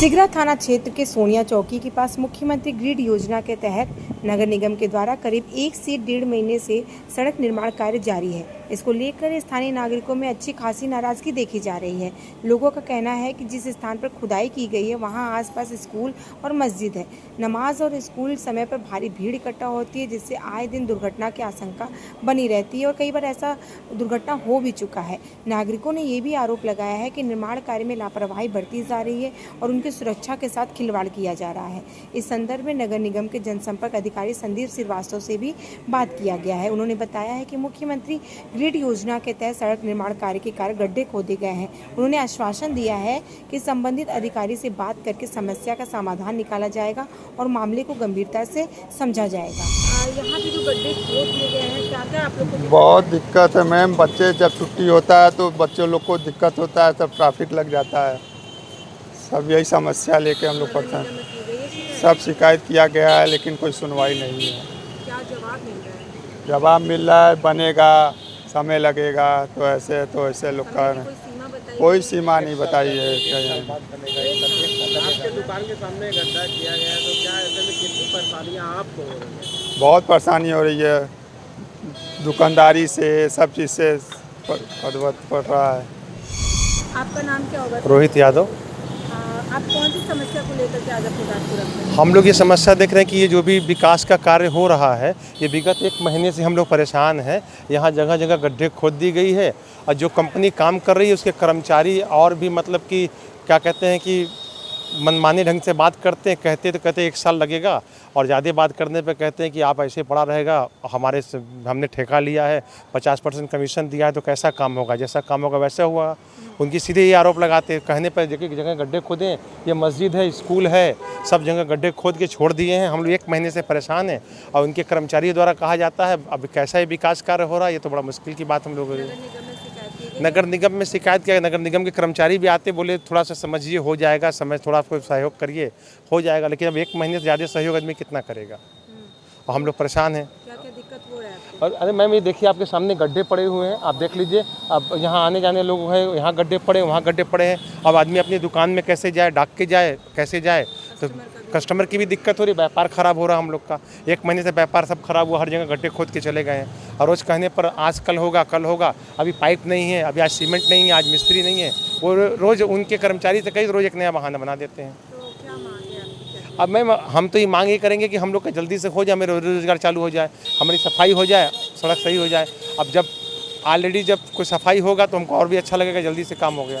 सिगरा थाना क्षेत्र के सोनिया चौकी के पास मुख्यमंत्री ग्रिड योजना के तहत नगर निगम के द्वारा करीब 1 से 1.5 महीने से सड़क निर्माण कार्य जारी है। इसको लेकर स्थानीय नागरिकों में अच्छी खासी नाराजगी देखी जा रही है। लोगों का कहना है कि जिस स्थान पर खुदाई की गई है वहां आसपास स्कूल और मस्जिद है। नमाज और स्कूल समय पर भारी भीड़ इकट्ठा होती है, जिससे आए दिन दुर्घटना की आशंका बनी रहती है और कई बार ऐसा दुर्घटना हो भी चुका है। नागरिकों ने ये भी आरोप लगाया है कि निर्माण कार्य में लापरवाही बरती जा रही है और उनकी सुरक्षा के साथ खिलवाड़ किया जा रहा है। इस संदर्भ में नगर निगम के जनसंपर्क अधिकारी संदीप श्रीवास्तव से भी बात किया गया है। उन्होंने बताया है कि मुख्यमंत्री ग्रिड योजना के तहत सड़क निर्माण कार्य के कारण गड्ढे खोदे गए हैं। उन्होंने आश्वासन दिया है कि संबंधित अधिकारी से बात करके समस्या का समाधान निकाला जाएगा और मामले को गंभीरता से समझा जाएगा। यहाँ पे जो गड्ढे खोद दिए गए हैं, क्या आप लोग को बहुत दिक्कत है मैम। बच्चे जब छुट्टी होता है तो बच्चों लोग को दिक्कत होता है, सब ट्रैफिक लग जाता है। सब यही समस्या लेके हम लोग पढ़ते हैं। सब शिकायत किया गया है लेकिन कोई सुनवाई नहीं है। क्या जवाब मिल रहा है? जवाब मिल रहा है बनेगा, समय लगेगा, तो ऐसे लोग का कोई सीमा नहीं बताई है। आपके दुकान के सामने गड्ढा किया गया है, तो क्या ऐसे में कितनी परेशानियां आपको हो रही है? बहुत परेशानी हो रही है, दुकानदारी से, सब चीज़ से पड़ रहा है। आपका नाम क्या होगा? रोहित यादव। आप कौन सी समस्या को लेकर के आज अपने राजपुर में? हम लोग ये समस्या देख रहे हैं कि ये जो भी विकास का कार्य हो रहा है, ये विगत 1 महीने से हम लोग परेशान हैं। यहाँ जगह जगह गड्ढे खोद दी गई है और जो कंपनी काम कर रही है उसके कर्मचारी और भी मतलब कि क्या कहते हैं कि मनमाने ढंग से बात करते हैं। कहते 1 साल लगेगा और ज़्यादा बात करने पे कहते हैं कि आप ऐसे पड़ा रहेगा, हमने ठेका लिया है, 50% कमीशन दिया है, तो कैसा काम होगा, जैसा काम होगा वैसा हुआ। उनकी सीधे ये आरोप लगाते हैं, कहने पर जगह गड्ढे खोदे, ये मस्जिद है, स्कूल है, सब जगह गड्ढे खोद के छोड़ दिए हैं। हम लोग 1 महीने से परेशान हैं और उनके कर्मचारियों द्वारा कहा जाता है अब कैसा ये विकास कार्य हो रहा है, ये तो बड़ा मुश्किल की बात हम लोग। नगर निगम में शिकायत किया, नगर निगम के कर्मचारी भी आते, बोले थोड़ा सा समझिए, हो जाएगा, समय थोड़ा आपको सहयोग करिए, हो जाएगा। लेकिन अब 1 महीने से ज़्यादा सहयोग आदमी कितना करेगा, और हम लोग परेशान हैं। क्या दिक्कत हो रहा है आपको? और अरे मैम, ये देखिए आपके सामने गड्ढे पड़े हुए हैं, आप देख लीजिए। अब यहाँ आने जाने लोग हैं, यहाँ गड्ढे पड़े, वहाँ गड्ढे पड़े हैं। अब आदमी अपनी दुकान में कैसे जाए, डाक के जाए, कैसे जाए, तो कस्टमर की भी दिक्कत हो रही, व्यापार ख़राब हो रहा हम लोग का। 1 महीने से व्यापार सब खराब हुआ, हर जगह गड्ढे खोद के चले गए हैं। और रोज़ कहने पर आज कल होगा, कल होगा, अभी पाइप नहीं है, अभी आज सीमेंट नहीं है, आज मिस्त्री नहीं है। वो रोज़ उनके कर्मचारी से कई रोज़ एक नया बहाना बना देते हैं। तो क्या मांग है आपकी? अब मैम, हम तो ये मांग ये करेंगे कि हम लोग का जल्दी से हो जाए, मेरा रोज़गार चालू हो जाए, हमारी सफाई हो जाए, सड़क सही हो जाए। अब जब ऑलरेडी जब कोई सफाई होगा तो हमको और भी अच्छा लगेगा, जल्दी से काम हो गया।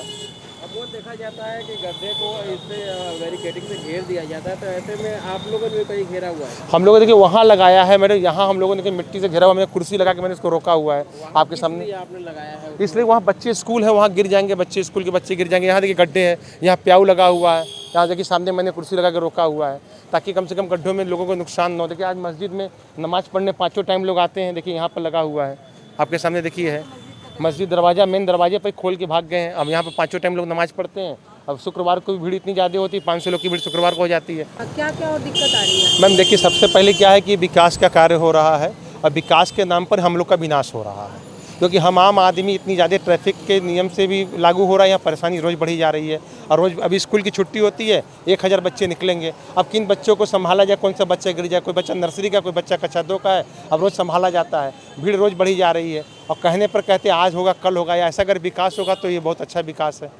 अब वो देखा जाता है कि गड्ढे को इससे बैरिकेडिंग से घेर दिया जाता है, तो ऐसे में आप लोगों ने कहीं घेरा हुआ है? हम लोगों ने देखिए वहाँ लगाया है मैंने, यहाँ हम लोगों ने मिट्टी से घेरा हुआ, मैंने कुर्सी लगा के मैंने इसको रोका हुआ है आपके सामने। आपने लगाया है इसलिए वहाँ बच्चे स्कूल है, वहाँ गिर जाएंगे बच्चे, स्कूल के बच्चे गिर जाएंगे। यहाँ देखिए गड्ढे हैं, यहाँ प्याऊ लगा हुआ है, यहाँ देखिए सामने मैंने कुर्सी लगा के रोका हुआ है ताकि कम से कम गड्ढों में लोगों को नुकसान न हो। देखिए आज मस्जिद में नमाज़ पढ़ने 5 टाइम लोग आते हैं, देखिए यहाँ पर लगा हुआ है, आपके सामने देखिए है मस्जिद, दरवाज़ा मेन दरवाजे पर खोल के भाग गए हैं। अब यहाँ पर 5 टाइम लोग नमाज़ पढ़ते हैं। अब शुक्रवार को भी भीड़ इतनी ज़्यादा होती है, 500 लोग की भीड़ शुक्रवार को हो जाती है। क्या क्या और दिक्कत आ रही है? मैम देखिए, सबसे पहले क्या है कि विकास का कार्य हो रहा है और विकास के नाम पर हम लोग का विनाश हो रहा है, क्योंकि हम आम आदमी इतनी ज़्यादा ट्रैफिक के नियम से भी लागू हो रहा है, यहाँ परेशानी रोज़ बढ़ी जा रही है। और रोज़ अभी स्कूल की छुट्टी होती है, 1000 बच्चे निकलेंगे। अब किन बच्चों को संभाला जाए, कौन सा बच्चा गिर जाए, कोई बच्चा नर्सरी का, कोई बच्चा कक्षा 2 का है, अब रोज़ संभाला जाता है। भीड़ रोज़ बढ़ी जा रही है और कहने पर कहते आज होगा, कल होगा, या ऐसा अगर विकास होगा तो ये बहुत अच्छा विकास है।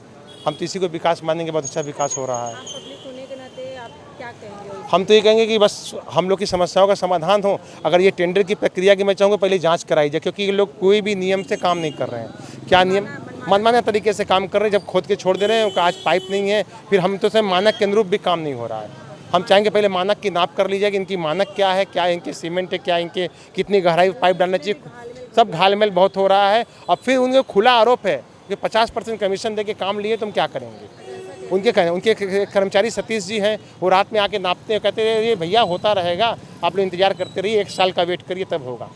हम तो इसी को विकास मानेंगे, बहुत अच्छा विकास हो रहा है। आप पब्लिक होने के नाते आप क्या कहेंगे? हम तो ये कहेंगे कि बस हम लोग की समस्याओं का समाधान हो। अगर ये टेंडर की प्रक्रिया की मैं चाहूँगा पहले जांच कराई जाए, क्योंकि ये लोग कोई भी नियम से काम नहीं कर रहे हैं। क्या नियम मनमाना तरीके से काम कर रहे हैं, जब खोद के छोड़ दे रहे हैं। आज पाइप नहीं है, फिर हम तो से मानक के अनुरूप भी काम नहीं हो रहा है। हम चाहेंगे पहले मानक की नाप कर ली जाए कि इनकी मानक क्या है, क्या इनके सीमेंट है, क्या इनके कितनी गहराई पाइप डालना चाहिए। सब घालमेल बहुत हो रहा है और फिर उनके खुला आरोप है कि 50% कमीशन दे के काम लिए, तुम क्या करेंगे। उनके कर्मचारी सतीश जी हैं, वो रात में आके नापते हैं, कहते हैं ये भैया होता रहेगा, आप लोग इंतजार करते रहिए, 1 साल का वेट करिए तब होगा।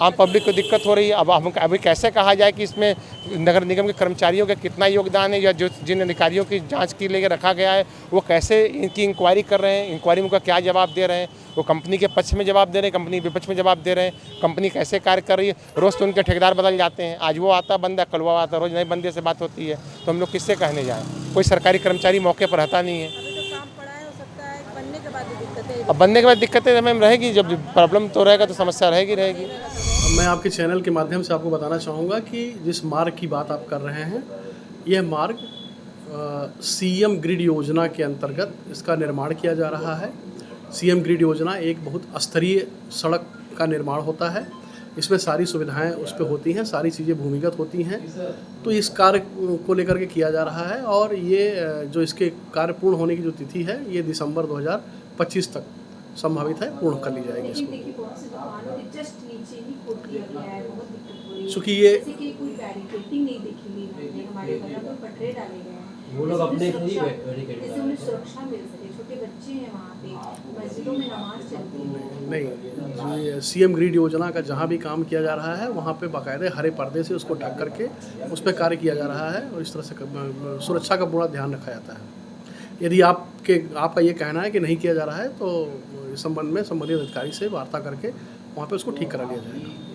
आम पब्लिक को दिक्कत हो रही है। अब हम अभी कैसे कहा जाए कि इसमें नगर निगम के कर्मचारियों का कितना योगदान है, या जो जिन अधिकारियों की जांच के लिए रखा गया है वो कैसे इनकी इंक्वायरी कर रहे हैं, इंक्वायरी में उनका क्या जवाब दे रहे हैं, वो कंपनी के पक्ष में जवाब दे रहे हैं, कंपनी के विपक्ष में जवाब दे रहे हैं, कंपनी कैसे कार्य कर रही है। रोज़ तो उनके ठेकेदार बदल जाते हैं, आज वो आता बंदा कल वो आता, रोज़ नए बंदे से बात होती है, तो हम लोग किससे कहने जाएँ। कोई सरकारी कर्मचारी मौके पर रहता नहीं है। अभी तो काम पड़ा है, हो सकता है बनने के बाद भी दिक्कतें अब बनने के बाद दिक्कतें मैम रहेगी, जब प्रॉब्लम तो रहेगा तो समस्या रहेगी। मैं आपके चैनल के माध्यम से आपको बताना चाहूँगा कि जिस मार्ग की बात आप कर रहे हैं, यह मार्ग सीएम ग्रिड योजना के अंतर्गत इसका निर्माण किया जा रहा है। सीएम ग्रिड योजना एक बहुत स्तरीय सड़क का निर्माण होता है। इसमें सारी सुविधाएं उस पर होती हैं, सारी चीज़ें भूमिगत होती हैं। तो इस कार्य को लेकर के किया जा रहा है और ये जो इसके कार्य पूर्ण होने की जो तिथि है, ये दिसंबर 2025 तक संभावित है पूर्ण कर ली जाएगी इसको। चूँकि ये वो लोग अपने ही बैरिकेड सुरक्षा मिल सके, छोटे बच्चे हैं वहाँ पे, मस्जिदों में नमाज चलती है। नहीं, सीएम ग्रिड योजना का जहाँ भी काम किया जा रहा है वहाँ पे बाकायदे हरे पर्दे से उसको ढक करके उस पर कार्य किया जा रहा है और इस तरह से सुरक्षा का पूरा ध्यान रखा जाता है। यदि आपका ये कहना है कि नहीं किया जा रहा है तो इस संबंध में संबंधित अधिकारी से वार्ता करके वहाँ पे उसको ठीक करा लिया जाएगा।